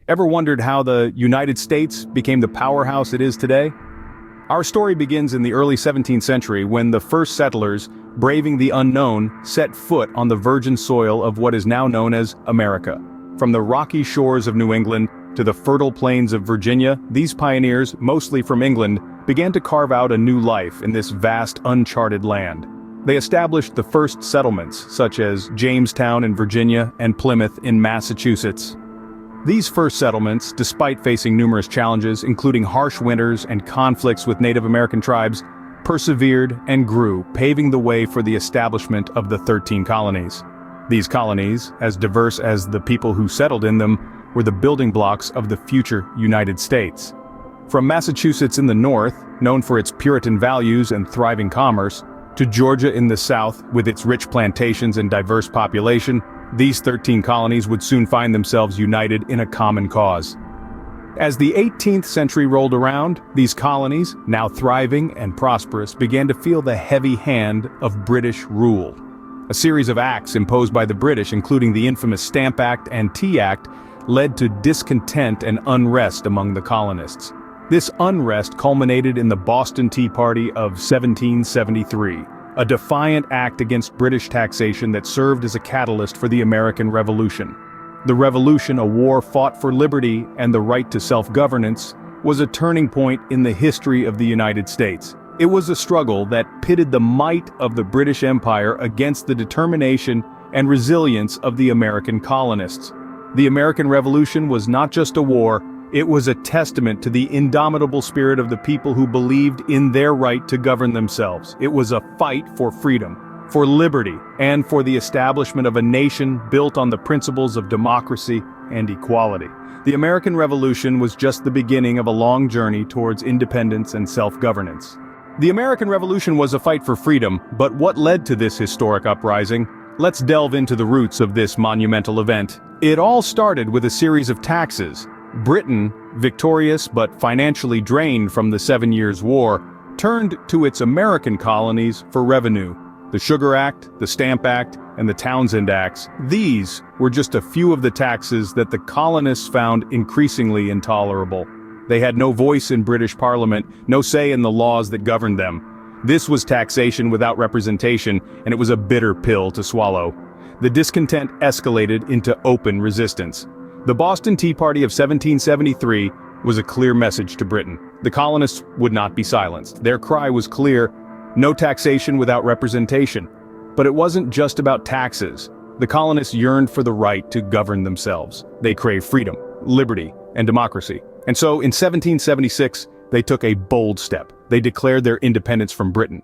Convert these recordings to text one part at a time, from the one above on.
Ever wondered how the United States became the powerhouse it is today? Our story begins in the early 17th century when the first settlers, braving the unknown, set foot on the virgin soil of what is now known as America. From the rocky shores of New England to the fertile plains of Virginia, these pioneers, mostly from England, began to carve out a new life in this vast, uncharted land. They established the first settlements, such as Jamestown in Virginia and Plymouth in Massachusetts. These first settlements, despite facing numerous challenges, including harsh winters and conflicts with Native American tribes, persevered and grew, paving the way for the establishment of the 13 colonies. These colonies, as diverse as the people who settled in them, were the building blocks of the future United States. From Massachusetts in the north, known for its Puritan values and thriving commerce, to Georgia in the south, with its rich plantations and diverse population, these 13 colonies would soon find themselves united in a common cause. As the 18th century rolled around, these colonies, now thriving and prosperous, began to feel the heavy hand of British rule. A series of acts imposed by the British, including the infamous Stamp Act and Tea Act, led to discontent and unrest among the colonists. This unrest culminated in the Boston Tea Party of 1773, a defiant act against British taxation that served as a catalyst for the American Revolution. The Revolution, a war fought for liberty and the right to self-governance, was a turning point in the history of the United States. It was a struggle that pitted the might of the British Empire against the determination and resilience of the American colonists. The American Revolution was not just a war, it was a testament to the indomitable spirit of the people who believed in their right to govern themselves. It was a fight for freedom, for liberty, and for the establishment of a nation built on the principles of democracy and equality. The American Revolution was just the beginning of a long journey towards independence and self-governance. The American Revolution was a fight for freedom, but what led to this historic uprising? Let's delve into the roots of this monumental event. It all started with a series of taxes. Britain, victorious but financially drained from the 7 Years' War, turned to its American colonies for revenue. The Sugar Act, the Stamp Act, and the Townshend Acts, these were just a few of the taxes that the colonists found increasingly intolerable. They had no voice in British Parliament, no say in the laws that governed them. This was taxation without representation, and it was a bitter pill to swallow. The discontent escalated into open resistance. The Boston Tea Party of 1773 was a clear message to Britain. The colonists would not be silenced. Their cry was clear: no taxation without representation. But it wasn't just about taxes. The colonists yearned for the right to govern themselves. They craved freedom, liberty, and democracy. And so in 1776, they took a bold step. They declared their independence from Britain.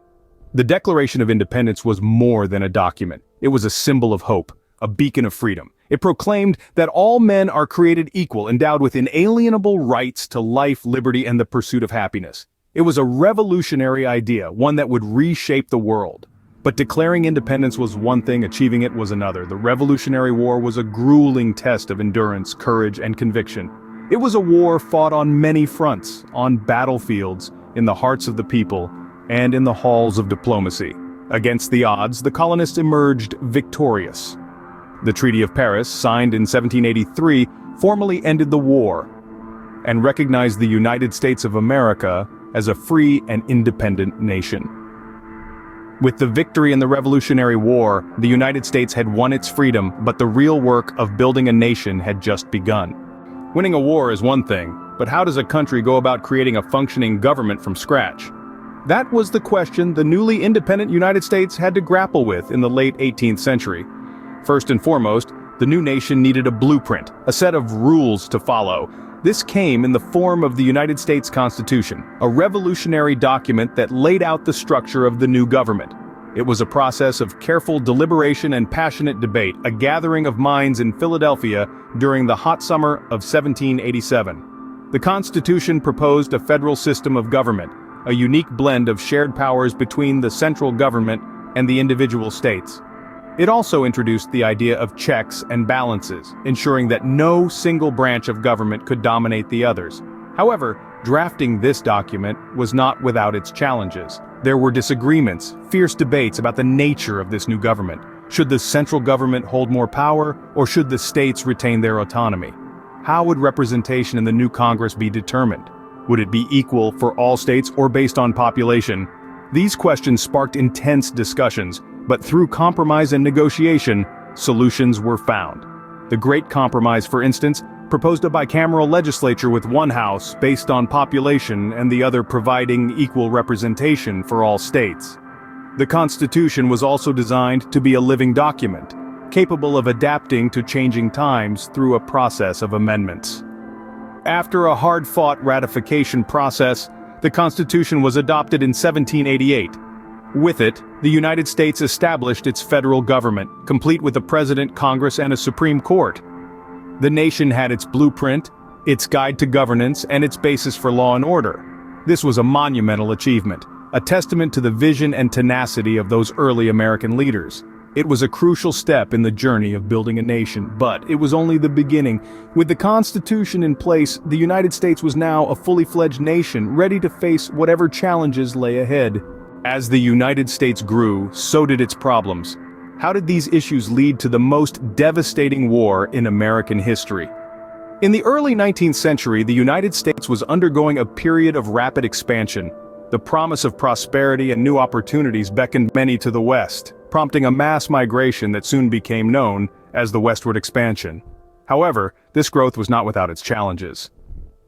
The Declaration of Independence was more than a document. It was a symbol of hope, a beacon of freedom. It proclaimed that all men are created equal, endowed with inalienable rights to life, liberty, and the pursuit of happiness. It was a revolutionary idea, one that would reshape the world. But declaring independence was one thing, achieving it was another. The Revolutionary War was a grueling test of endurance, courage, and conviction. It was a war fought on many fronts, on battlefields, in the hearts of the people, and in the halls of diplomacy. Against the odds, the colonists emerged victorious. The Treaty of Paris, signed in 1783, formally ended the war and recognized the United States of America as a free and independent nation. With the victory in the Revolutionary War, the United States had won its freedom, but the real work of building a nation had just begun. Winning a war is one thing, but how does a country go about creating a functioning government from scratch? That was the question the newly independent United States had to grapple with in the late 18th century. First and foremost, the new nation needed a blueprint, a set of rules to follow. This came in the form of the United States Constitution, a revolutionary document that laid out the structure of the new government. It was a process of careful deliberation and passionate debate, a gathering of minds in Philadelphia during the hot summer of 1787. The Constitution proposed a federal system of government, a unique blend of shared powers between the central government and the individual states. It also introduced the idea of checks and balances, ensuring that no single branch of government could dominate the others. However, drafting this document was not without its challenges. There were disagreements, fierce debates about the nature of this new government. Should the central government hold more power, or should the states retain their autonomy? how would representation in the new Congress be determined? Would it be equal for all states or based on population? These questions sparked intense discussions, but through compromise and negotiation, solutions were found. The Great Compromise, for instance, proposed a bicameral legislature with one house based on population and the other providing equal representation for all states. The Constitution was also designed to be a living document, capable of adapting to changing times through a process of amendments. After a hard-fought ratification process, the Constitution was adopted in 1788. With it, the United States established its federal government, complete with a president, Congress, and a Supreme Court. The nation had its blueprint, its guide to governance, and its basis for law and order. This was a monumental achievement, a testament to the vision and tenacity of those early American leaders. It was a crucial step in the journey of building a nation, but it was only the beginning. With the Constitution in place, the United States was now a fully fledged nation, ready to face whatever challenges lay ahead. As the United States grew, so did its problems. How did these issues lead to the most devastating war in American history? In the early 19th century, the United States was undergoing a period of rapid expansion. The promise of prosperity and new opportunities beckoned many to the West, prompting a mass migration that soon became known as the westward expansion. However, this growth was not without its challenges.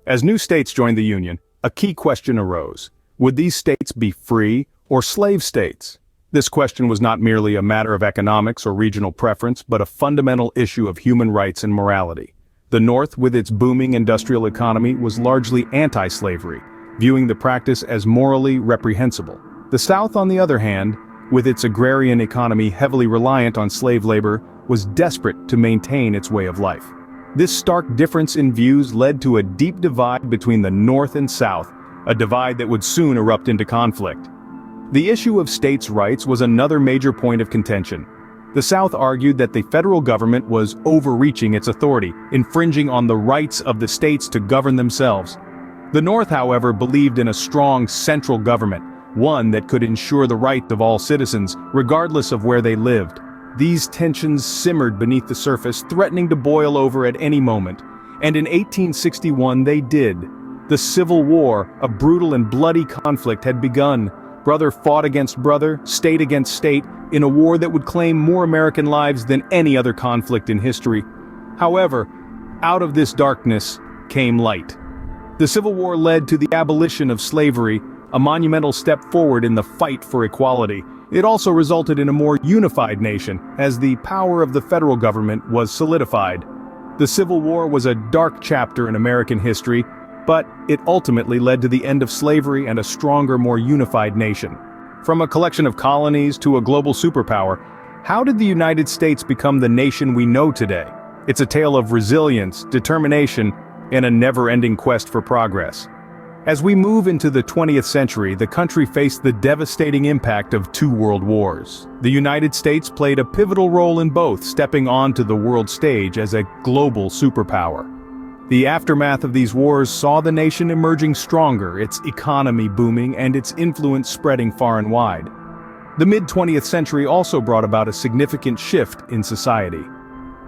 As new states joined the Union, a key question arose. Would these states be free or slave states? This question was not merely a matter of economics or regional preference, but a fundamental issue of human rights and morality. The North, with its booming industrial economy, was largely anti-slavery, viewing the practice as morally reprehensible. The South, on the other hand, with its agrarian economy heavily reliant on slave labor, was desperate to maintain its way of life. This stark difference in views led to a deep divide between the North and South, a divide that would soon erupt into conflict. The issue of states' rights was another major point of contention. The South argued that the federal government was overreaching its authority, infringing on the rights of the states to govern themselves. The North, however, believed in a strong central government, one that could ensure the rights of all citizens, regardless of where they lived. These tensions simmered beneath the surface, threatening to boil over at any moment. And in 1861 they did. The Civil War, a brutal and bloody conflict, had begun. Brother fought against brother, state against state, in a war that would claim more American lives than any other conflict in history. However, out of this darkness came light. The Civil War led to the abolition of slavery, a monumental step forward in the fight for equality. It also resulted in a more unified nation, as the power of the federal government was solidified. The Civil War was a dark chapter in American history, but it ultimately led to the end of slavery and a stronger, more unified nation. From a collection of colonies to a global superpower, how did the United States become the nation we know today? It's a tale of resilience, determination, and a never-ending quest for progress. As we move into the 20th century, the country faced the devastating impact of 2 world wars. The United States played a pivotal role in both, stepping onto the world stage as a global superpower. The aftermath of these wars saw the nation emerging stronger, its economy booming, and its influence spreading far and wide. The mid-20th century also brought about a significant shift in society.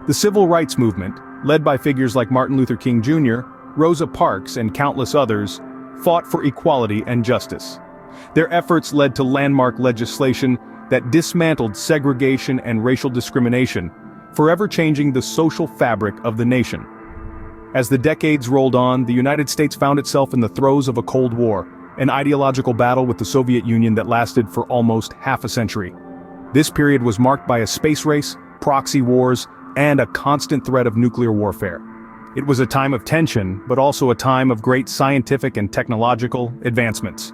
The civil rights movement, led by figures like Martin Luther King Jr., Rosa Parks, and countless others, fought for equality and justice. Their efforts led to landmark legislation that dismantled segregation and racial discrimination, forever changing the social fabric of the nation. As the decades rolled on, the United States found itself in the throes of a Cold War, an ideological battle with the Soviet Union that lasted for almost half a century. This period was marked by a space race, proxy wars, and a constant threat of nuclear warfare. It was a time of tension, but also a time of great scientific and technological advancements.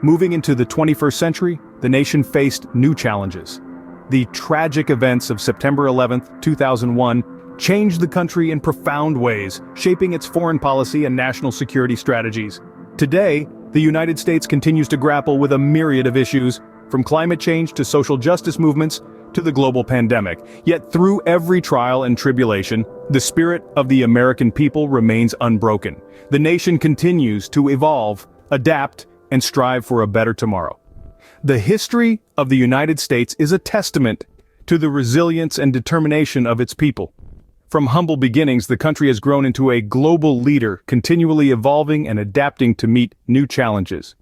Moving into the 21st century, the nation faced new challenges. The tragic events of September 11, 2001, changed the country in profound ways, shaping its foreign policy and national security strategies. Today, the United States continues to grapple with a myriad of issues, from climate change to social justice movements to the global pandemic. Yet through every trial and tribulation, the spirit of the American people remains unbroken. The nation continues to evolve, adapt, and strive for a better tomorrow. The history of the United States is a testament to the resilience and determination of its people. From humble beginnings, the country has grown into a global leader, continually evolving and adapting to meet new challenges.